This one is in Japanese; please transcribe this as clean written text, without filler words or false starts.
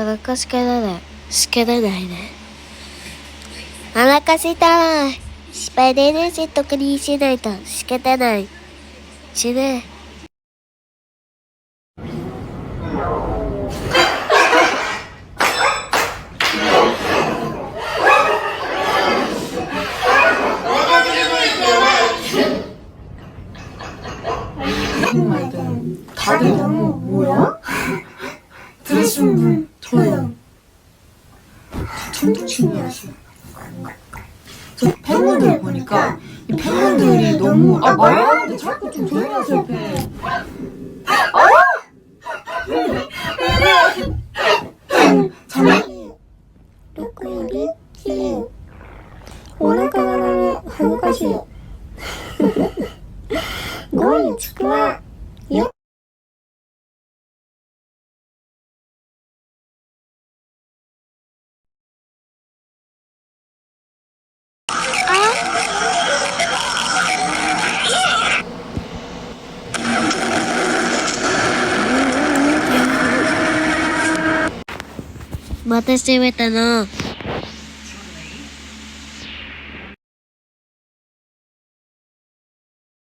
腹しけらない。しけらないね。お腹すいた。スパイデーネスとクリーしないとしけてない。死ね。다들 너무 뭐야? 들으신 분 저요. 천둥신기하시네. 저 팬분들 보니까 이 팬분들이 너무 말하는데 자꾸 좀 조용히 하세요 팬. 자막이 6より9お腹が鳴る恥ずかしい5位ちくわよまた閉めたな。